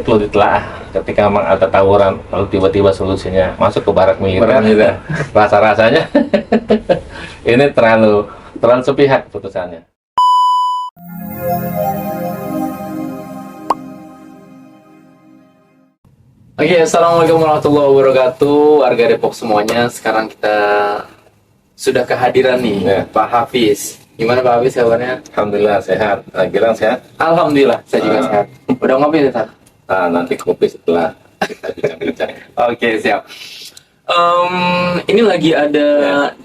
perlu ditelaah. Ketika memang ada tawuran lalu tiba-tiba solusinya masuk ke barak militer, rasa-rasanya ini terlalu sepihak putusannya. Oke, assalamualaikum warahmatullahi wabarakatuh, warga Depok semuanya. Sekarang kita sudah kehadiran nih, Pak Hafiz. Gimana Pak Hafiz kabarnya? Alhamdulillah sehat. Gilang sehat? Alhamdulillah, saya juga sehat. Udah ngopi ya, Tat? Nanti kopi setelah kita bincang-bincang. Oke, siap. Ini lagi ada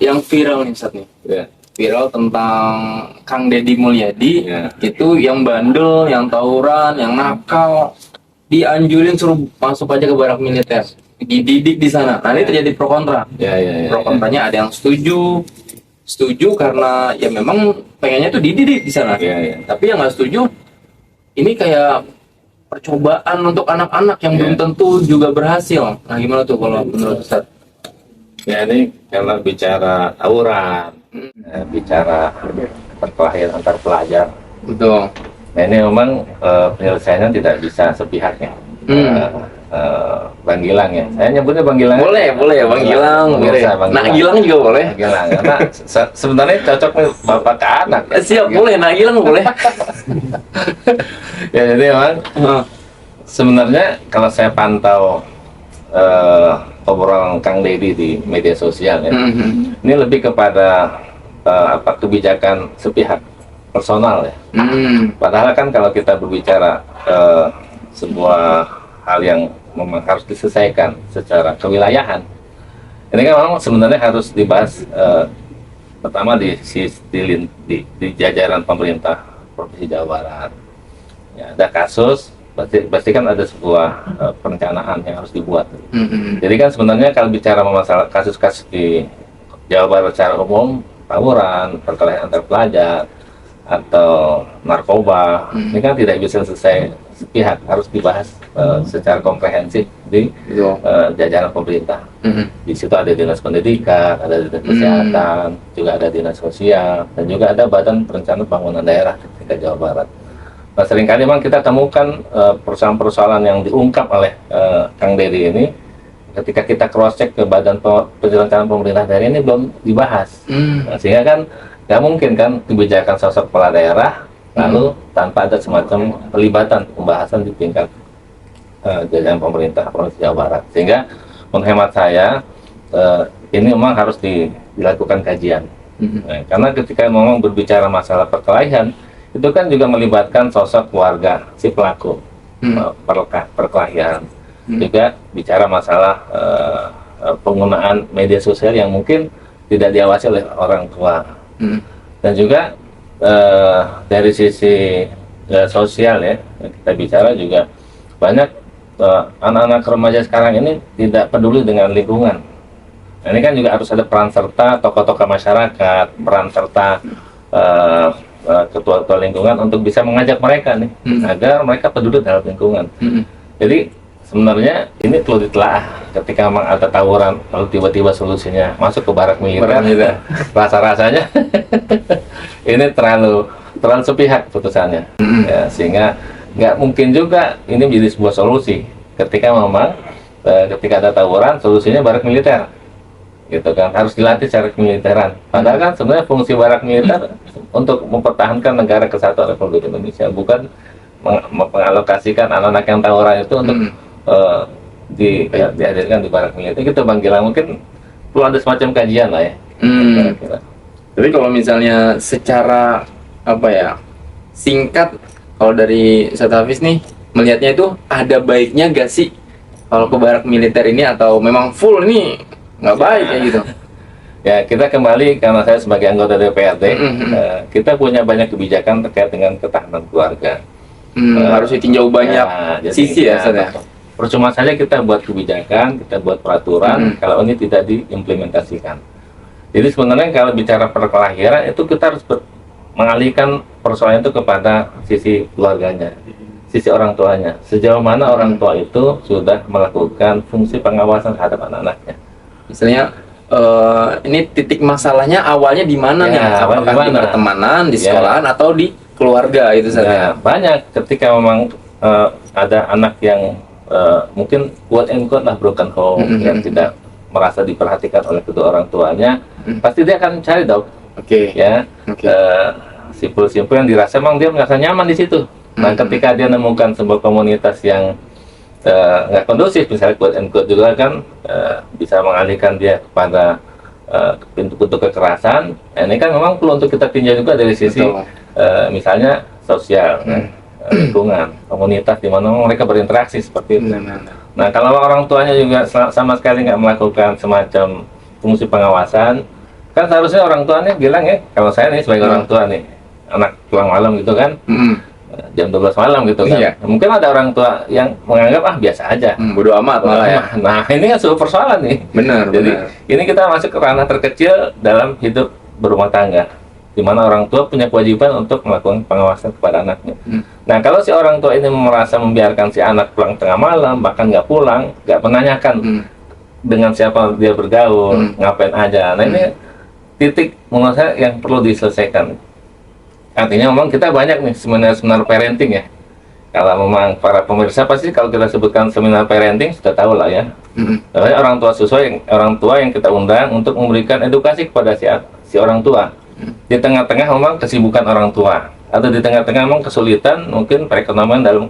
yang viral nih, Ustaz nih. Ya. Viral tentang Kang Deddy Mulyadi, Ya. itu yang bandel, yang tawuran, yang nakal, dianjurin suruh masuk aja ke barak militer, dididik di sana. Nah, ini terjadi pro kontra. Ya. Pro kontranya ada yang setuju karena ya memang pengennya tuh dididik di sana. Ya. Tapi yang nggak setuju, ini kayak percobaan untuk anak-anak yang belum tentu juga berhasil. Nah, gimana tuh kalau menurut Ustaz? Ya, ini karena bicara tawuran, bicara perkelahian antar pelajar. Betul. Nah, ini memang penyelesaiannya tidak bisa sepihaknya. Bang Gilang ya, saya nyebutnya Bang Gilang. Boleh ya Bang Gilang. Boleh. Nak Gilang juga boleh. Bang Gilang, karena sebenarnya cocok nih bapak ke anak. Siap, boleh. Nak Gilang boleh. Ya, jadi memang sebenarnya kalau saya pantau obrolan Kang Deddy di media sosial ya, ini lebih kepada kebijakan sepihak personal ya. Padahal kan kalau kita berbicara sebuah hal yang memang harus diselesaikan secara kewilayahan, ini kan memang sebenarnya harus dibahas pertama di jajaran pemerintah Provinsi Jawa Barat. Ya, ada kasus, pasti kan ada sebuah perencanaan yang harus dibuat. Jadi kan sebenarnya kalau bicara masalah kasus-kasus di Jawa Barat secara umum, tawuran, perkelahian antar pelajar, atau narkoba, ini kan tidak bisa selesai sepihak, harus dibahas secara komprehensif di jajaran pemerintah. Di situ ada dinas pendidikan, ada dinas kesehatan, juga ada dinas sosial, dan juga ada badan perencanaan pembangunan daerah di Jawa Barat. Nah, seringkali memang kita temukan persoalan-persoalan yang diungkap oleh Kang Deddy ini, ketika kita cross check ke badan perencanaan pemerintah daerah ini belum dibahas. Nah, sehingga kan nggak mungkin kan kebijakan sosok kepala daerah lalu tanpa ada semacam pelibatan pembahasan di tingkat jajaran pemerintah Provinsi Jawa Barat. Sehingga menurut saya ini memang harus dilakukan kajian. Nah, karena ketika memang berbicara masalah perkelahian, itu kan juga melibatkan sosok keluarga si pelaku perkelahian. Juga bicara masalah penggunaan media sosial yang mungkin tidak diawasi oleh orang tua. Dan juga dari sisi sosial ya, kita bicara juga banyak anak-anak remaja sekarang ini tidak peduli dengan lingkungan. Nah, ini kan juga harus ada peran serta tokoh-tokoh masyarakat, peran serta ketua-ketua lingkungan untuk bisa mengajak mereka nih agar mereka peduli terhadap lingkungan. Jadi sebenarnya ini perlu ditelaah. Ketika memang ada tawuran lalu tiba-tiba solusinya masuk ke barak militer, rasa-rasanya ini terlalu sepihak putusannya. Ya, sehingga nggak mungkin juga ini menjadi sebuah solusi ketika memang ketika ada tawuran solusinya barak militer, gitu kan, harus dilatih secara kemiliteran. Padahal kan sebenarnya fungsi barak militer untuk mempertahankan negara kesatuan Republik Indonesia, bukan mengalokasikan anak-anak yang tawuran itu untuk dihadirkan di barak militer. Gitu Bang Gilang, mungkin perlu ada semacam kajian lah ya. Tapi kalau misalnya secara singkat, kalau dari Ustaz Hafiz nih melihatnya itu ada baiknya gak sih kalau ke barak militer ini, atau memang full ini nggak baik kayak gitu? Ya, kita kembali, karena saya sebagai anggota DPRD, kita punya banyak kebijakan terkait dengan ketahanan keluarga. Harus ditinjau banyak sisi ya, Ustaz ya. Percuma saja kita buat kebijakan, kita buat peraturan, kalau ini tidak diimplementasikan. Jadi sebenarnya kalau bicara perkelahian itu kita harus mengalihkan persoalan itu kepada sisi keluarganya, sisi orang tuanya. Sejauh mana orang tua itu sudah melakukan fungsi pengawasan terhadap anak-anaknya. Misalnya ini titik masalahnya awalnya di mana nih? Apakah di pertemanan, di sekolahan, atau di keluarga itu saja? Banyak ketika memang ada anak yang mungkin quote and quote lah broken home, yang tidak merasa diperhatikan oleh kedua orang tuanya, pasti dia akan cari dok. Ya, simpul-simpul yang dirasa memang dia merasa nyaman di situ. Nah, ketika dia menemukan sebuah komunitas yang nggak kondusif, misalnya quote and quote juga kan bisa mengalihkan dia kepada pintu-pintu kekerasan. Nah, ini kan memang perlu untuk kita tinjau juga dari sisi misalnya sosial, lingkungan, komunitas di mana mereka berinteraksi seperti itu. Nah, kalau orang tuanya juga sama sekali nggak melakukan semacam fungsi pengawasan, kan seharusnya orang tuanya bilang ya, kalau saya nih sebagai orang tua nih, anak pulang malam gitu kan, jam 12 malam gitu kan. Iya. Mungkin ada orang tua yang menganggap biasa aja. Bodo amat malah ya. Nah, ini kan sebuah persoalan nih. Benar. Jadi ini kita masuk ke ranah terkecil dalam hidup berumah tangga, di mana orang tua punya kewajiban untuk melakukan pengawasan kepada anaknya. Nah, kalau si orang tua ini merasa membiarkan si anak pulang tengah malam, bahkan nggak pulang, nggak menanyakan dengan siapa dia bergaul, ngapain aja. Nah, ini titik menurut saya yang perlu diselesaikan. Artinya memang kita banyak nih seminar-seminar parenting ya. Kalau memang para pemirsa pasti kalau kita sebutkan seminar parenting sudah tahu lah ya. Namanya orang tua yang kita undang untuk memberikan edukasi kepada si orang tua. Di tengah-tengah memang kesibukan orang tua, atau di tengah-tengah memang kesulitan mungkin perekonomian dalam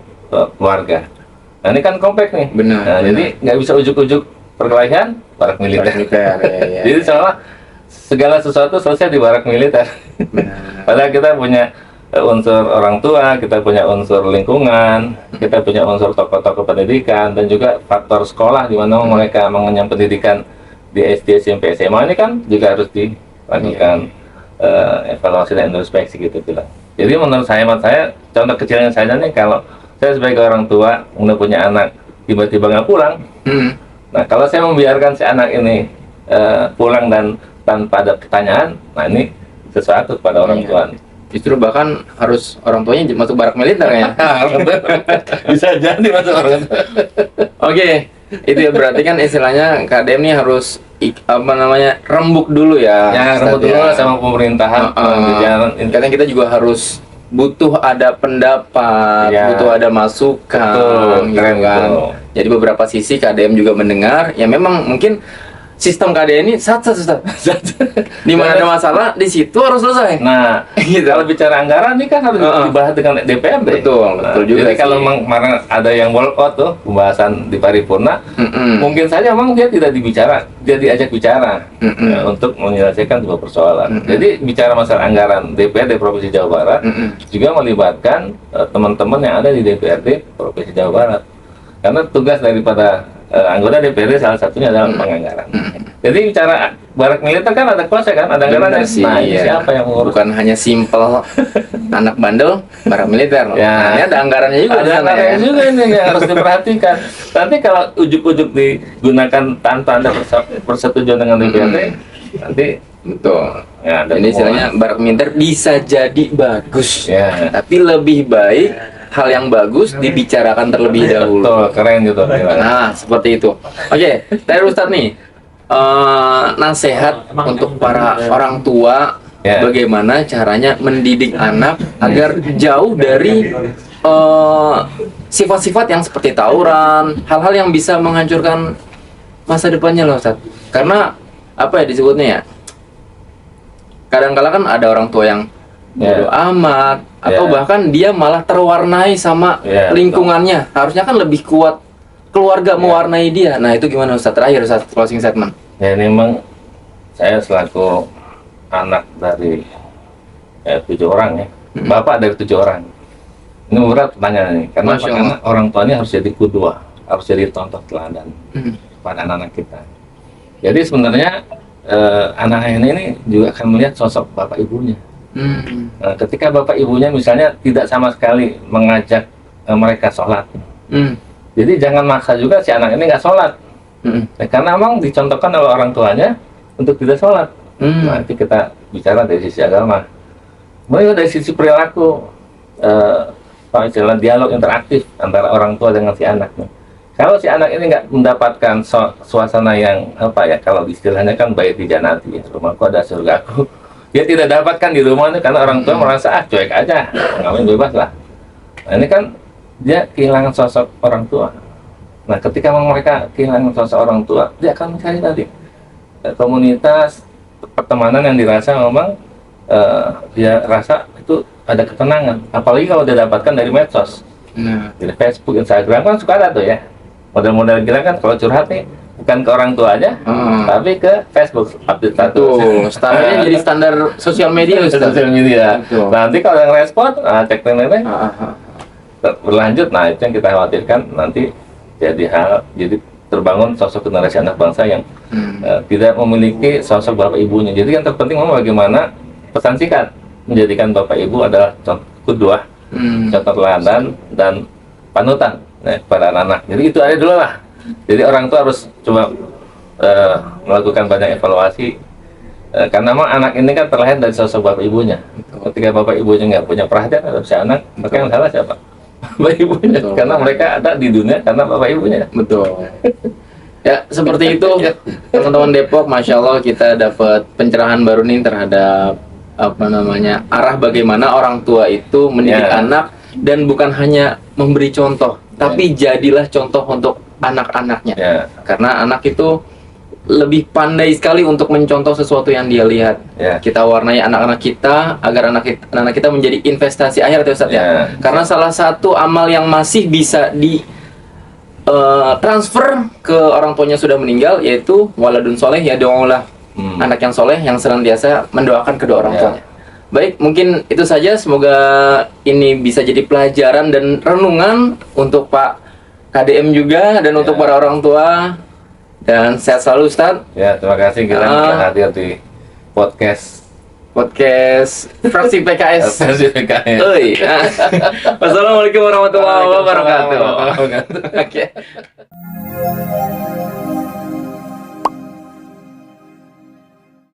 keluarga. Nah, ini kan kompleks nih. Benar. Nah, jadi nggak bisa ujuk-ujuk perkelahian barak militer. Ya. Jadi salah segala sesuatu selesai di barak militer. Padahal kita punya unsur orang tua, kita punya unsur lingkungan, kita punya unsur tokoh-tokoh pendidikan, dan juga faktor sekolah di mana mereka mengenyam pendidikan di SD, SMP, SMA ini kan juga harus dilakukan evaluasi dan introspeksi gitu lah. Jadi menurut saya contoh kecilnya saja nih, kalau saya sebagai orang tua udah punya anak tiba-tiba nggak pulang, nah kalau saya membiarkan si anak ini pulang dan tanpa ada pertanyaan, nah ini sesuatu kepada orang tua. Justru bahkan harus orang tuanya masuk barak militer ya. Bisa jadi masuk orang. Oke, itu ya berarti kan istilahnya KDM ini harus rembuk dulu ya. Ya, rembuk dulu sama pemerintahan. Karena kita juga harus butuh ada pendapat, butuh ada masukan, gitu kan. Jadi beberapa sisi KDM juga mendengar. Ya memang mungkin sistem KDN ini di mana ada masalah di situ harus selesai. Nah, gitu. Kalau bicara anggaran ini kan harus dibahas dengan DPRD. Betul juga. Jadi kalau kemarin ada yang walkout tuh pembahasan di paripurna, mungkin saja memang dia tidak dia diajak bicara untuk menyelesaikan sebuah persoalan. Jadi bicara masalah anggaran DPRD Provinsi Jawa Barat juga melibatkan teman-teman yang ada di DPRD Provinsi Jawa Barat. Karena tugas daripada anggota DPRD salah satunya adalah penganggaran. Jadi bicara barak militer kan ada kuasa kan, ada anggaran. Nah, siapa yang mengurus? Bukan hanya simpel anak bandel barak militer. Ya, ada anggarannya juga. Ada anggarannya juga ini yang harus diperhatikan. Nanti kalau ujuk-ujuk digunakan tanpa ada persetujuan dengan DPRD, nanti betul. Ya, ini istilahnya barak militer bisa jadi bagus, tapi lebih baik hal yang bagus dibicarakan terlebih dahulu. Betul, keren gitu. Nah, seperti itu. Oke, dari Ustadz nih, nasihat untuk para orang tua, bagaimana caranya mendidik anak agar jauh dari sifat-sifat yang seperti tawuran, hal-hal yang bisa menghancurkan masa depannya loh, Ustadz. Karena apa ya disebutnya ya? Kadang-kala kan ada orang tua yang bodo amat, atau bahkan dia malah terwarnai sama lingkungannya. Harusnya kan lebih kuat keluarga mewarnai dia. Nah, itu gimana Ustaz? Terakhir Ustaz, closing statement. Ya, ini memang saya selaku anak dari 7 orang ya, bapak dari 7 orang. Ini berat pertanyaan ini, karena orang tuanya harus jadi kudua, harus jadi contoh teladan pada anak-anak kita. Jadi sebenarnya anak ini juga akan melihat sosok bapak ibunya. Nah, ketika bapak ibunya misalnya tidak sama sekali mengajak mereka sholat, jadi jangan maksa juga si anak ini nggak sholat, karena memang dicontohkan oleh orang tuanya untuk tidak sholat. Nah, itu kita bicara dari sisi agama. Kemudian dari sisi perilaku, dialog interaktif antara orang tua dengan si anak. Kalau si anak ini nggak mendapatkan suasana yang kalau istilahnya kan bait dijanati, rumahku ada surgaku. Dia tidak dapatkan di rumah ini karena orang tua merasa cuek aja, ngapain bebas lah. Nah, ini kan dia kehilangan sosok orang tua. Nah, ketika mereka kehilangan sosok orang tua, dia akan mencari tadi komunitas pertemanan yang dirasa memang dia rasa itu ada ketenangan. Apalagi kalau dia dapatkan dari medsos, dari Facebook, Instagram kan suka ada tuh ya. Model-model gila kan kalau curhat nih bukan ke orang tua aja, tapi ke Facebook update status. Standarnya jadi standar sosial media, sosial media. Nanti kalau yang respon, cek nenek berlanjut. Nah, itu yang kita khawatirkan nanti jadi terbangun sosok generasi anak bangsa yang tidak memiliki sosok bapak ibunya. Jadi yang terpenting memang bagaimana pesan singkat menjadikan bapak ibu adalah contoh kedua, contoh teladan dan panutan kepada anak-anak. Jadi itu aja dulu lah. Jadi orang tua harus coba melakukan banyak evaluasi karena memang anak ini kan terlahir dari sosok bapak ibunya. Ketika bapak ibunya nggak punya perhatian terhadap si anak, maka yang salah siapa? Bapak ibunya. Betul. Karena mereka ada di dunia karena bapak ibunya. Betul. Ya seperti itu teman-teman Depok, masya Allah kita dapat pencerahan baru nih terhadap arah bagaimana orang tua itu mendidik anak dan bukan hanya memberi contoh, tapi jadilah contoh untuk anak-anaknya. Karena anak itu lebih pandai sekali untuk mencontoh sesuatu yang dia lihat. Kita warnai anak-anak kita agar anak kita menjadi investasi akhirat ya Ustaz ya. Karena salah satu amal yang masih bisa di transfer ke orang tuanya sudah meninggal yaitu waladun soleh ya doalah. Anak yang soleh yang senantiasa mendoakan kedua orang tuanya. Baik, mungkin itu saja. Semoga ini bisa jadi pelajaran dan renungan untuk Pak KDM juga dan untuk para orang tua. Dan sehat selalu Ustaz. Ya, terima kasih kita hadir di podcast fraksi PKS. Fraksi PKS. Wassalamualaikum warahmatullahi wabarakatuh. Oke.